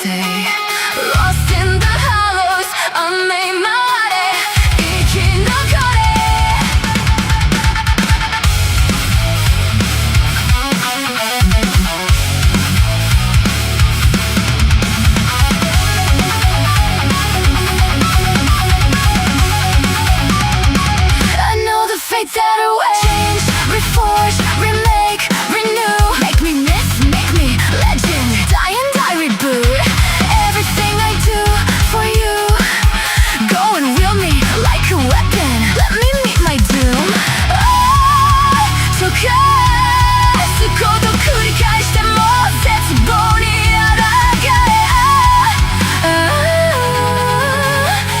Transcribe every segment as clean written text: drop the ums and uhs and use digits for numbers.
say. Lost in the hollows, Amemare, Ikinokore. I know the fate that awaits. Change, reforge, remake, renew. Make me myth, make me legend. Die and die, reboot. Everything I do for you. Go and wield me like a weapon. Let me meet my doom.溶かすこと繰り返しても絶望に抗え。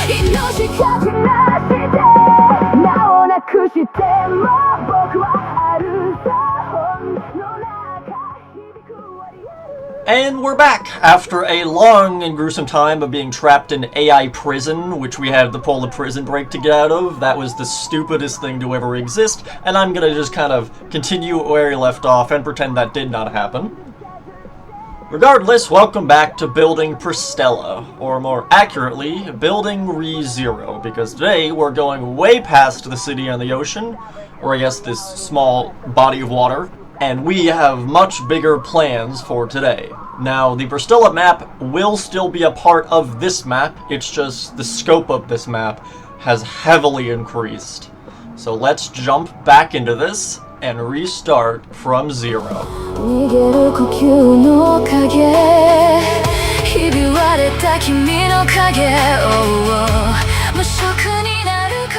命かけなして名をなくしても僕はあるさ本の中響く割合。And we're back after a long and gruesome time of being trapped in AI prison, which we had to pull the prison break to get out of. That was the stupidest thing to ever exist, and I'm gonna just kind of continue where we left off and pretend that did not happen. Regardless, welcome back to building Pristella, or more accurately, building ReZero, because today we're going way past the city and the ocean, or I guess this small body of water, and we have much bigger plans for today. Now, the Pristella map will still be a part of this map, it's just the scope of this map has heavily increased. So let's jump back into this and restart from zero. 逃げる呼吸の影ひび割れた君の影無色になる声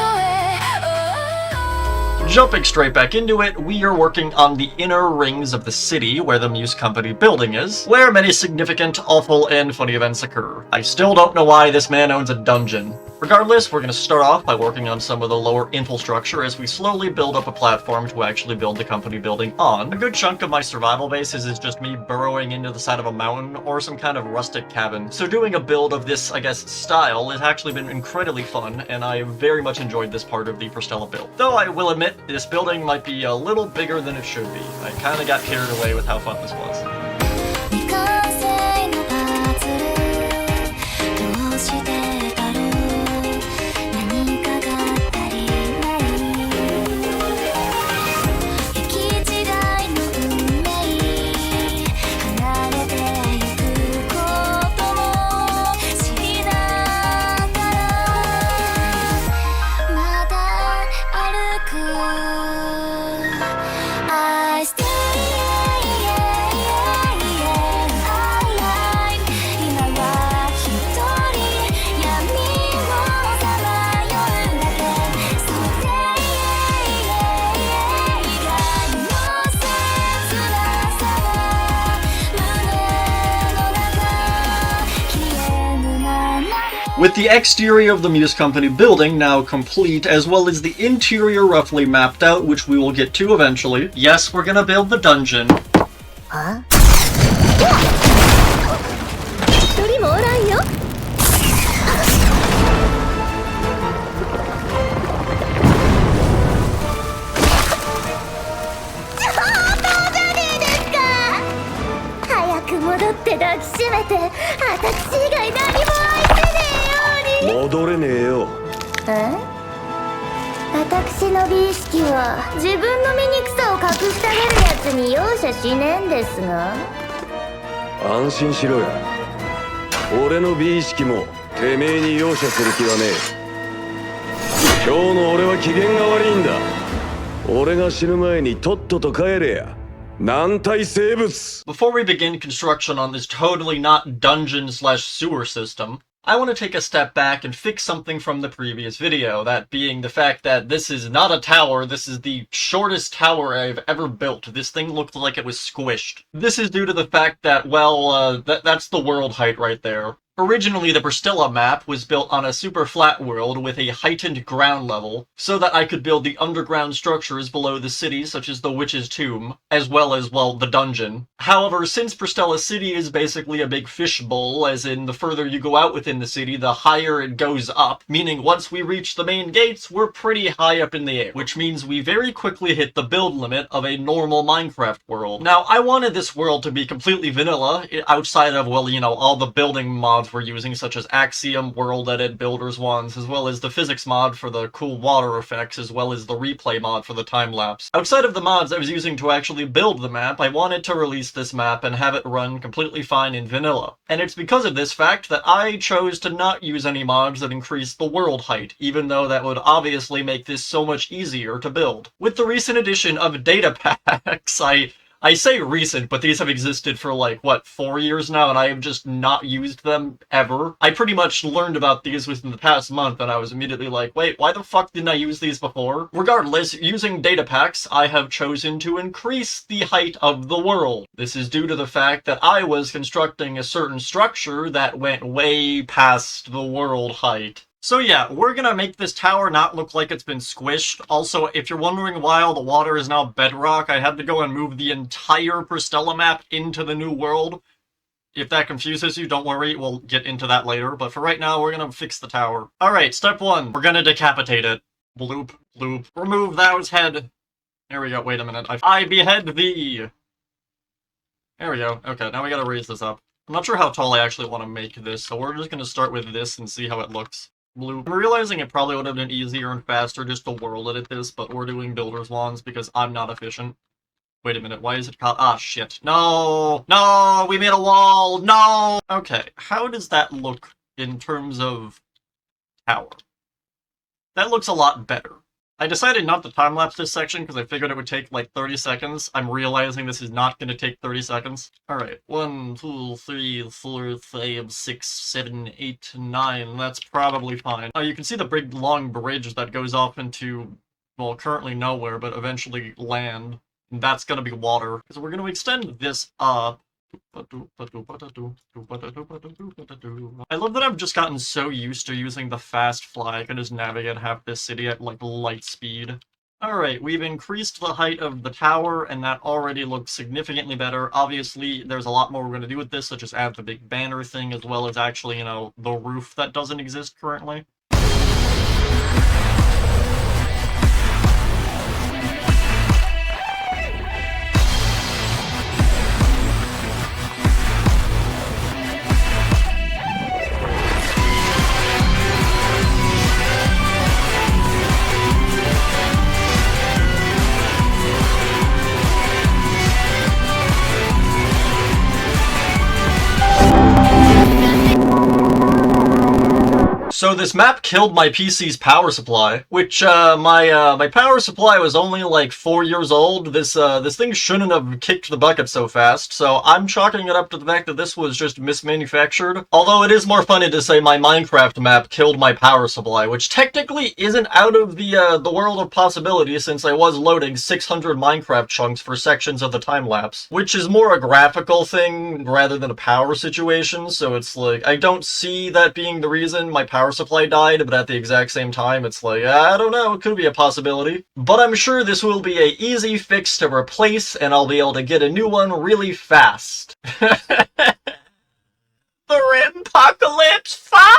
Jumping straight back into it, we are working on the inner rings of the city where the Muse Company building is, where many significant, awful, and funny events occur. I still don't know why this man owns a dungeon. Regardless, we're going to start off by working on some of the lower infrastructure as we slowly build up a platform to actually build the company building on. A good chunk of my survival bases is just me burrowing into the side of a mountain or some kind of rustic cabin. So doing a build of this, I guess, style has actually been incredibly fun, and I very much enjoyed this part of the Pristella build. Though I will admit, this building might be a little bigger than it should be. I kinda got carried away with how fun this was. 未完成のパズルどうしてだろう何かが足りない駅時代の運命離れてゆくことも知りながらまだ歩く I stay With the exterior of the Muse Company building now complete, as well as the interior roughly mapped out, which we will get to eventually, yes, we're gonna build the dungeon. Huh? 一人もおらんよ。上等じゃねえですか。早く戻って抱きしめて、私以外何も愛せねえように。戻れねえよ。え？私の美意識は自分の醜さを隠したがるやつに容赦しねえんですが。安心しろや。俺の美意識もてめえに容赦する気はねえ。今日の俺は機嫌が悪いんだ。俺が死ぬ前にとっとと帰れや。軟体生物。 Before we begin construction on this totally not dungeon/sewer system, I want to take a step back and fix something from the previous video, that being the fact that this is not a tower, this is the shortest tower I've ever built. This thing looked like it was squished. This is due to the fact that, well, that's the world height right there. Originally, the Pristella map was built on a super flat world with a heightened ground level, so that I could build the underground structures below the city, such as the Witch's Tomb, as well as, well, the dungeon. However, since Pristella City is basically a big fishbowl, as in the further you go out within the city, the higher it goes up, meaning once we reach the main gates, we're pretty high up in the air, which means we very quickly hit the build limit of a normal Minecraft world. Now, I wanted this world to be completely vanilla, outside of, well, you know, all the building mods we're using, such as Axiom, World Edit, Builders Ones, as well as the physics mod for the cool water effects, as well as the replay mod for the time-lapse. Outside of the mods I was using to actually build the map, I wanted to release this map and have it run completely fine in vanilla. And it's because of this fact that I chose to not use any mods that increase the world height, even though that would obviously make this so much easier to build. With the recent addition of data packs, I say recent, but these have existed for like, what, 4 years now, and I have just not used them ever. I pretty much learned about these within the past month, and I was immediately like, wait, why the fuck didn't I use these before? Regardless, using data packs, I have chosen to increase the height of the world. This is due to the fact that I was constructing a certain structure that went way past the world height. So yeah, we're gonna make this tower not look like it's been squished. Also, if you're wondering why all the water is now bedrock, I had to go and move the entire Pristella map into the new world. If that confuses you, don't worry, we'll get into that later. But for right now, we're gonna fix the tower. Alright, step 1. We're gonna decapitate it. Bloop, bloop. Remove thou's head. There we go, wait a minute. I behead thee! There we go. Okay, now we gotta raise this up. I'm not sure how tall I actually want to make this, so we're just gonna start with this and see how it looks. Blue. I'm realizing it probably would have been easier and faster just to world edit this, but we're doing Builder's Wands because I'm not efficient. Wait a minute, why is it called— ah, shit. No! No! We made a wall! No! Okay, how does that look in terms of tower? That looks a lot better. I decided not to time-lapse this section because I figured it would take like 30 seconds. I'm realizing this is not going to take 30 seconds. Alright, 1, 2, 3, 4, 5, 6, 7, 8, 9. That's probably fine. You can see the big long bridge that goes off into, well, currently nowhere, but eventually land. And that's going to be water. So we're going to extend this up. I love that I've just gotten so used to using the fast fly. I can just navigate half this city at like light speed. Alright, we've increased the height of the tower, and that already looks significantly better. Obviously, there's a lot more we're going to do with this, such as add the big banner thing, as well as actually, you know, the roof that doesn't exist currently. So this map killed my PC's power supply, which, my power supply was only like 4 years old. This thing shouldn't have kicked the bucket so fast, so I'm chalking it up to the fact that this was just mismanufactured. Although it is more funny to say my Minecraft map killed my power supply, which technically isn't out of the world of possibility, since I was loading 600 Minecraft chunks for sections of the time-lapse, which is more a graphical thing rather than a power situation, so it's like, I don't see that being the reason my power supply died, but at the exact same time, it's like, I don't know, it could be a possibility. But I'm sure this will be an easy fix to replace, and I'll be able to get a new one really fast. The Rimpocalypse, fuck!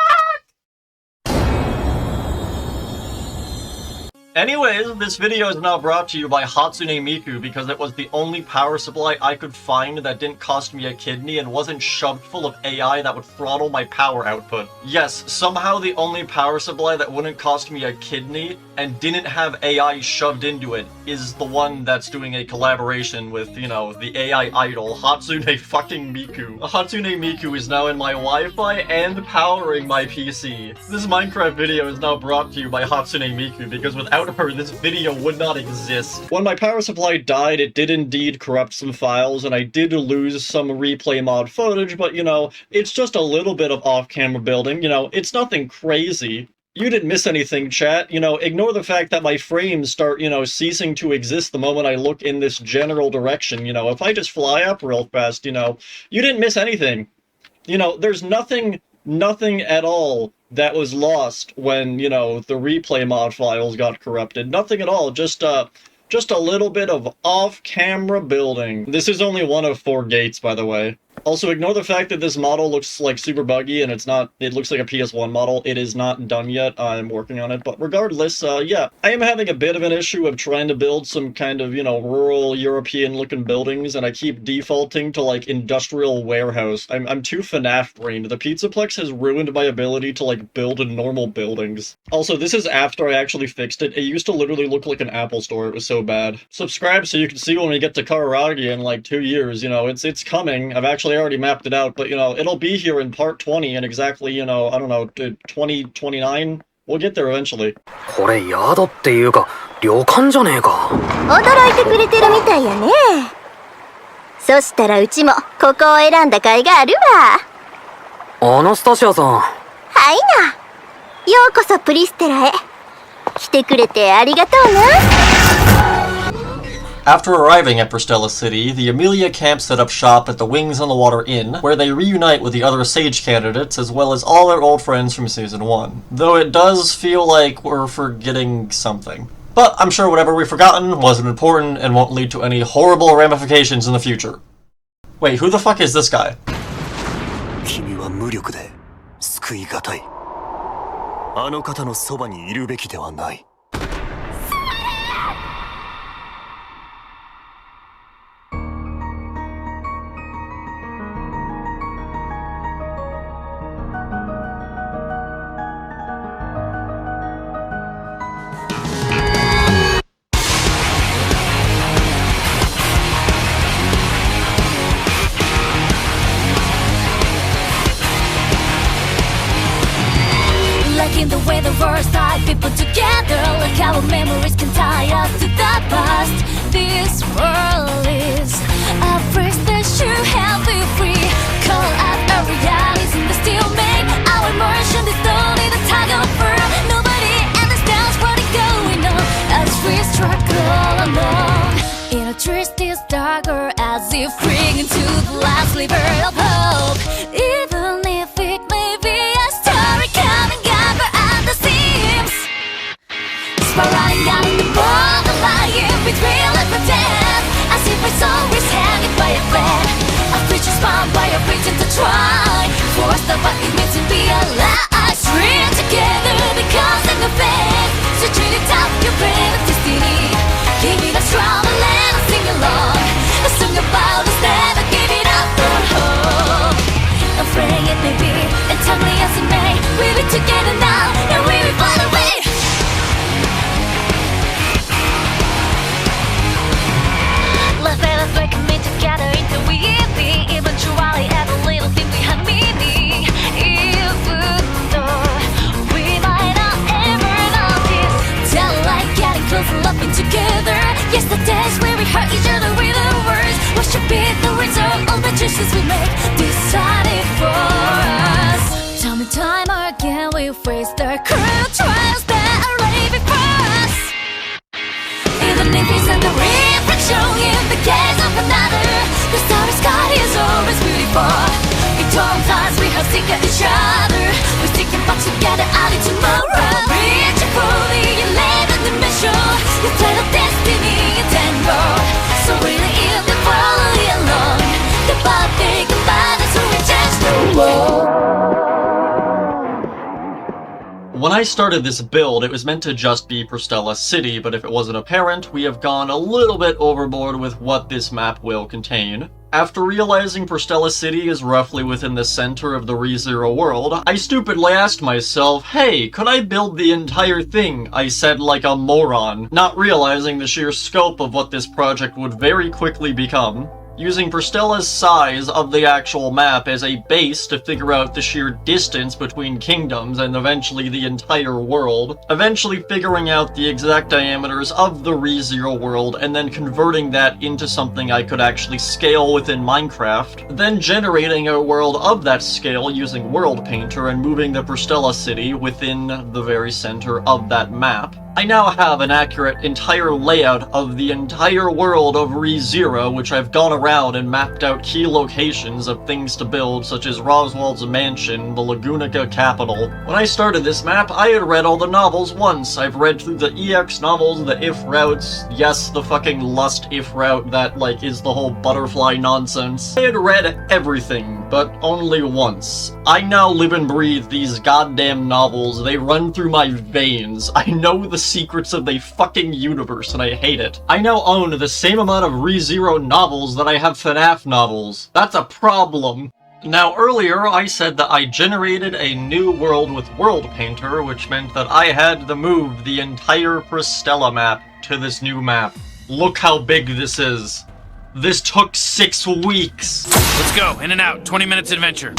Anyways, this video is now brought to you by Hatsune Miku because it was the only power supply I could find that didn't cost me a kidney and wasn't shoved full of AI that would throttle my power output. Yes, somehow the only power supply that wouldn't cost me a kidney and didn't have AI shoved into it is the one that's doing a collaboration with, you know, the AI idol, Hatsune fucking Miku. Hatsune Miku is now in my Wi-Fi and powering my PC. This Minecraft video is now brought to you by Hatsune Miku because without her, this video would not exist. When my power supply died, it did indeed corrupt some files, and I did lose some replay mod footage, but, you know, it's just a little bit of off-camera building, you know, it's nothing crazy. You didn't miss anything, chat. You know, ignore the fact that my frames start, you know, ceasing to exist the moment I look in this general direction. You know, if I just fly up real fast, you know, you didn't miss anything. You know, there's nothing nothing at all that was lost when, you know, the replay mod files got corrupted. Nothing at all, just a little bit of off-camera building. This is only one of 4 gates, by the way. Also, ignore the fact that this model looks like super buggy and it looks like a PS1 model. It is not done yet. I'm working on it. But regardless, yeah, I am having a bit of an issue of trying to build some kind of, you know, rural European looking buildings, and I keep defaulting to like industrial warehouse. I'm too FNAF brained. The Pizzaplex has ruined my ability to like build in normal buildings. Also, this is after I actually fixed it. It used to literally look like an Apple store. It was so bad. Subscribe so you can see when we get to Kararagi in like 2 years. You know, it's coming. I've actually already mapped it out, but you know, it'll be here in part 20 in exactly, you know, I don't know, 2029. We'll get there eventually. これ宿っていうか旅館じゃねえか。驚いてくれてるみたいやね。そしたらうちもここを選んだ甲斐があるわ。アナスタシアさん。はいな。ようこそプリステラへ。来てくれてありがとうな。After arriving at Pristella City, the Amelia camp set up shop at the Wings on the Water Inn, where they reunite with the other Sage candidates as well as all their old friends from Season 1. Though it does feel like we're forgetting something. But I'm sure whatever we've forgotten wasn't important and won't lead to any horrible ramifications in the future. Wait, who the fuck is this guy? 君は無力で救いがたい。あの方のそばにいるべきではない。In the way the words tie people together, like our memories can tie us to the past. This world is a place that should help you free. Call out our realities and they still make our emotion is only the tug of war. Nobody understands what is going on as we struggle alone. In a twist is darker as if bringing to the last sliver of hope. Even if it may be a story coming running down the borderline between life and death, as if my soul is hanging by a thread. A creature spawned by a reason to try, forced of what it means to be alive. Stream together the cause and the faith, so treat it up your brave destiny. Give it a strong and let us sing along, a song about us never give it up for hope. Afraid it may be, and ugly as it may, we'll be together now, and we will fly away. Let's make me together until we be eventually every little thing behind meaning. Even though we might not ever notice, tell like getting closer, laughing together. Yesterday's where we hurt each other with the words. What should be the result of the choices we make? Decided for us. Time again we face the cruel trials that are laid before us. Even if it's not the reflection in the case of another, the starry sky is always beautiful. In torn times we have seen each other, we're sticking back together out in tomorrow. Reach fully in living dimension, you play the destiny and tango. So really in the follow along, the path taken by the so we change the world. When I started this build, it was meant to just be Pristella City, but if it wasn't apparent, we have gone a little bit overboard with what this map will contain. After realizing Pristella City is roughly within the center of the ReZero world, I stupidly asked myself, hey, could I build the entire thing? I said like a moron, not realizing the sheer scope of what this project would very quickly become. Using Pristella's size of the actual map as a base to figure out the sheer distance between kingdoms and eventually the entire world, eventually figuring out the exact diameters of the ReZero world and then converting that into something I could actually scale within Minecraft, then generating a world of that scale using World Painter and moving the Pristella City within the very center of that map. I now have an accurate entire layout of the entire world of ReZero, which I've gone around and mapped out key locations of things to build, such as Roswald's mansion, the Lagunica capital. When I started this map, I had read all the novels once. I've read through the EX novels, the if routes, yes, the fucking lust if route that, like, is the whole butterfly nonsense. I had read everything, but only once. I now live and breathe these goddamn novels. They run through my veins. I know the secrets of the fucking universe, and I hate it. I now own the same amount of ReZero novels that I have FNAF novels. That's a problem. Now, earlier I said that I generated a new world with World Painter, which meant that I had to move the entire Pristella map to this new map. Look how big this is. This took 6 weeks. Let's go, in and out, 20 minutes adventure.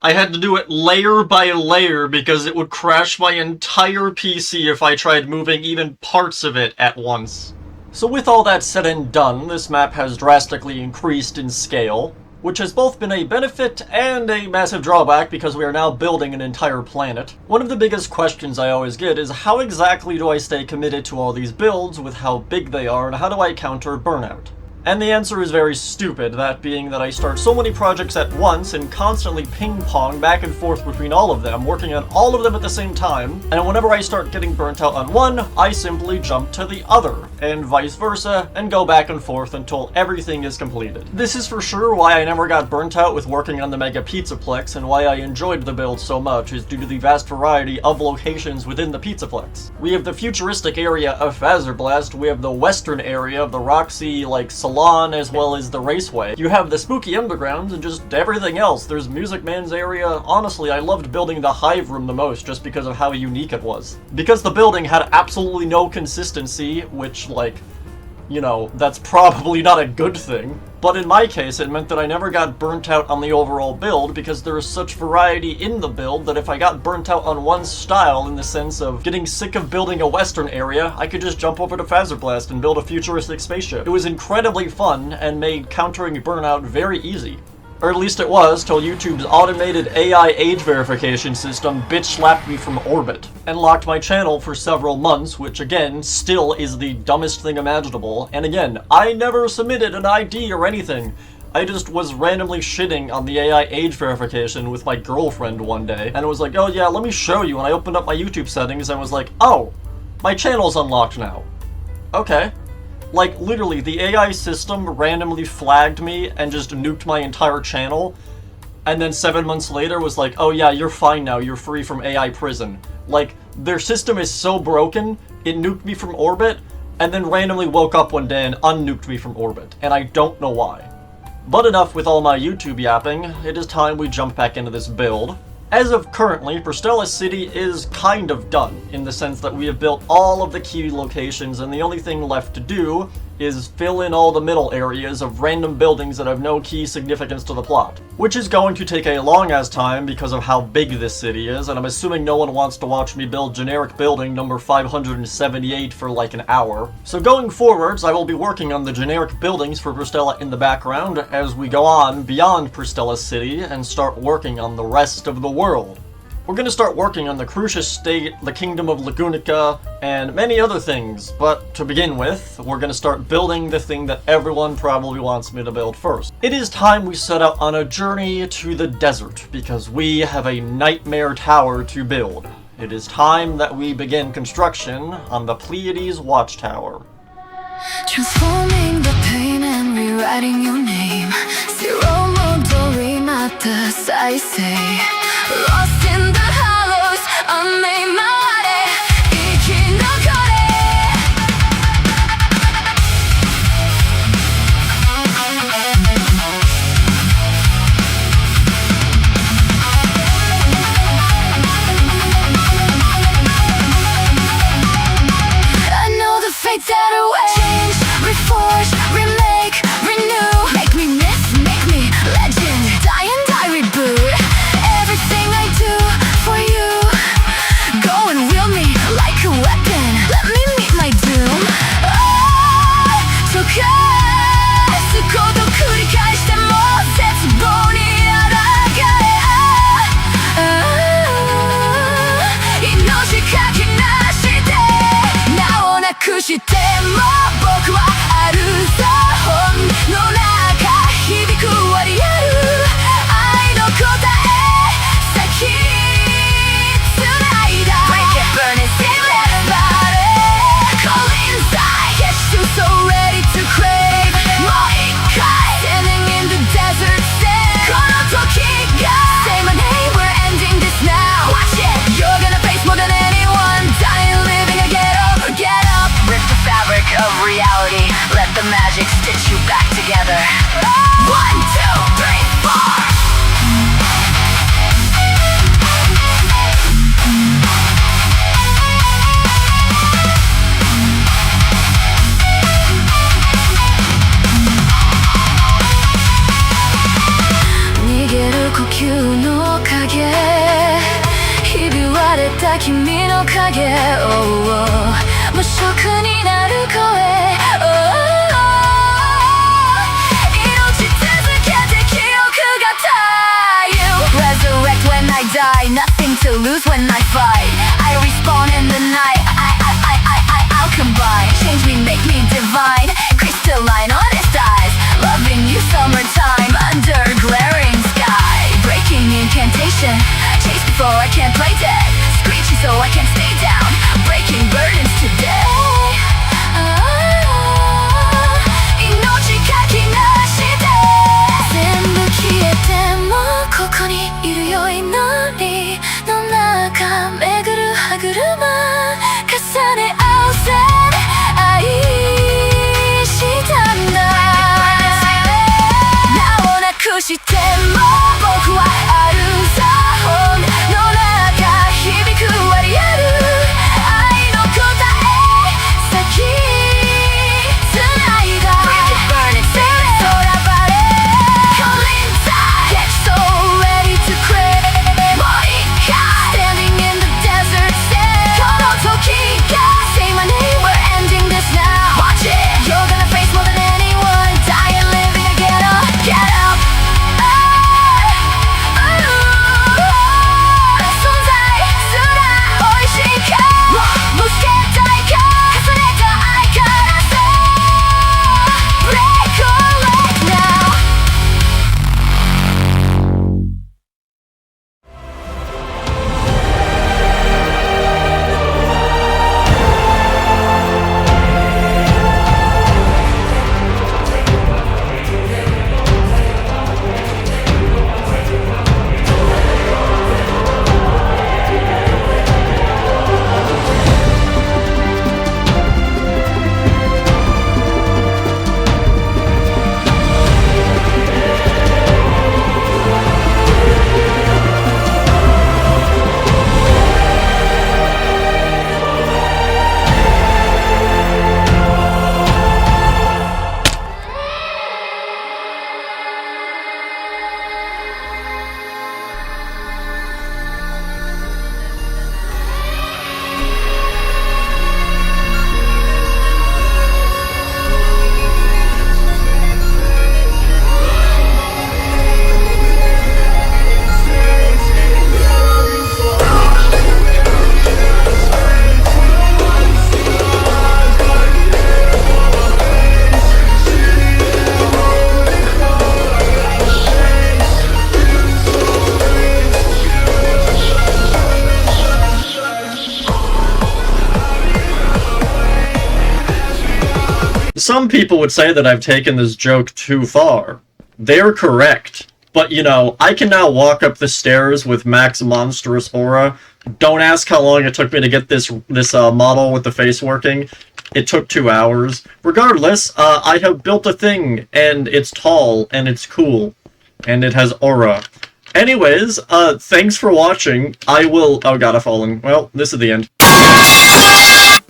I had to do it layer by layer because it would crash my entire PC if I tried moving even parts of it at once. So with all that said and done, this map has drastically increased in scale, which has both been a benefit and a massive drawback because we are now building an entire planet. One of the biggest questions I always get is how exactly do I stay committed to all these builds with how big they are, and how do I counter burnout? And the answer is very stupid, that being that I start so many projects at once and constantly ping-pong back and forth between all of them, working on all of them at the same time, and whenever I start getting burnt out on one, I simply jump to the other, and vice versa, and go back and forth until everything is completed. This is for sure why I never got burnt out with working on the Mega Pizzaplex, and why I enjoyed the build so much is due to the vast variety of locations within the Pizzaplex. We have the futuristic area of Fazerblast, we have the western area of the Roxy, like, salon, as well as the raceway. You have the spooky undergrounds and just everything else. There's Music Man's area. Honestly, I loved building the Hive Room the most just because of how unique it was. Because the building had absolutely no consistency, which, like, you know, that's probably not a good thing. But in my case, it meant that I never got burnt out on the overall build because there is such variety in the build that if I got burnt out on one style, in the sense of getting sick of building a western area, I could just jump over to Fazerblast and build a futuristic spaceship. It was incredibly fun and made countering burnout very easy. Or at least it was, till YouTube's automated AI age verification system bitch-slapped me from orbit, and locked my channel for several months, which again, still is the dumbest thing imaginable, and again, I never submitted an ID or anything. I just was randomly shitting on the AI age verification with my girlfriend one day, and it was like, oh yeah, let me show you, and I opened up my YouTube settings and was like, oh, my channel's unlocked now. Okay. Like, literally, the AI system randomly flagged me and just nuked my entire channel, and then 7 months later was like, oh yeah, you're fine now, you're free from AI prison. Like, their system is so broken, it nuked me from orbit, and then randomly woke up one day and unnuked me from orbit, and I don't know why. But enough with all my YouTube yapping, it is time we jump back into this build. As of currently, Pristella City is kind of done, in the sense that we have built all of the key locations, and the only thing left to do is fill in all the middle areas of random buildings that have no key significance to the plot. Which is going to take a long-ass time because of how big this city is, and I'm assuming no one wants to watch me build generic building number 578 for like an hour. So going forwards, I will be working on the generic buildings for Pristella in the background as we go on beyond Pristella City and start working on the rest of the world. We're going to start working on the Crucius State, the Kingdom of Lagunica, and many other things, but to begin with, we're going to start building the thing that everyone probably wants me to build first. It is time we set out on a journey to the desert, because we have a nightmare tower to build. It is time that we begin construction on the Pleiades Watchtower. Transforming the pain and rewriting your name. Zero model matter, I say. Lost in the hollows, unmade my Echidna. I know the fates that away. Change, reforge, remake, renew. Make me miss, make me legend. Die and die, reboot. Everything I do for you, go 球の影ひび割れた君の影、無色になる声、命続けて記憶が絶え You resurrect when I die, nothing to lose when I fight. I respawn in the night, I'll combine. Change me, make me divine, crystalline, honest eyes. Loving you summertime under glaring sky. Breaking incantation, chase before I can't play dead. Screeching so I can't stay down, breaking burdens today. 命かきなして全部消えてもここにいるよ祈りの中巡る歯車重ね合わせ愛したんだ名をなくしても僕はあるザ本の中響く割りある愛の答え先繋いだ Burn it, feel it 空バレ Come inside Get so ready to crave もう一回 Standing in the desert sand この時が Say my name, we're ending this now Watch it You're gonna face more than anyone Die and living again, get up存在すら美味しいかぶつけたいか重ねた愛からさ Break or let now Some people would say that I've taken this joke too far. They're correct. But, you know, I can now walk up the stairs with max monstrous aura. Don't ask how long it took me to get this model with the face working. It took 2 hours. Regardless, I have built a thing, and it's tall, and it's cool, and it has aura. Anyways, thanks for watching. I will... Oh god, I've fallen. Well, this is the end.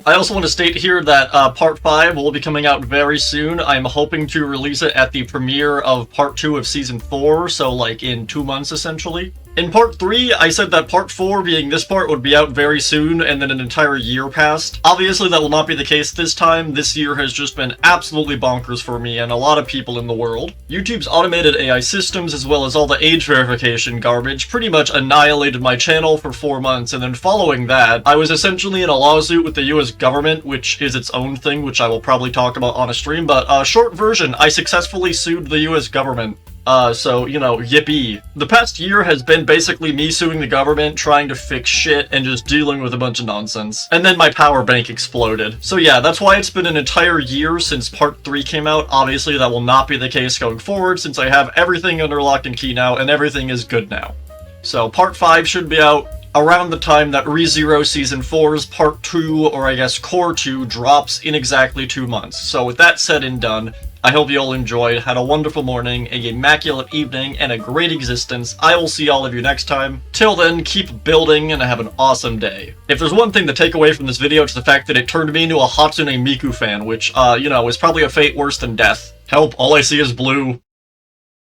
I also want to state here that Part 5 will be coming out very soon. I'm hoping to release it at the premiere of Part 2 of Season 4, so like in 2 months essentially. In Part 3, I said that Part 4, being this part, would be out very soon, and then an entire year passed. Obviously that will not be the case this time. This year has just been absolutely bonkers for me and a lot of people in the world. YouTube's automated AI systems, as well as all the age verification garbage, pretty much annihilated my channel for 4 months, and then following that, I was essentially in a lawsuit with the US government, which is its own thing, which I will probably talk about on a stream, but short version, I successfully sued the US government. So, you know, yippee. The past year has been basically me suing the government, trying to fix shit, and just dealing with a bunch of nonsense. And then my power bank exploded. So yeah, that's why it's been an entire year since Part 3 came out. Obviously, that will not be the case going forward, since I have everything under lock and key now, and everything is good now. So, Part 5 should be out around the time that ReZero Season 4's Part 2, or I guess Core 2, drops in exactly 2 months. So with that said and done, I hope you all enjoyed, had a wonderful morning, an immaculate evening, and a great existence. I will see all of you next time. Till then, keep building and have an awesome day. If there's one thing to take away from this video, it's the fact that it turned me into a Hatsune Miku fan, which, you know, is probably a fate worse than death. Help, all I see is blue.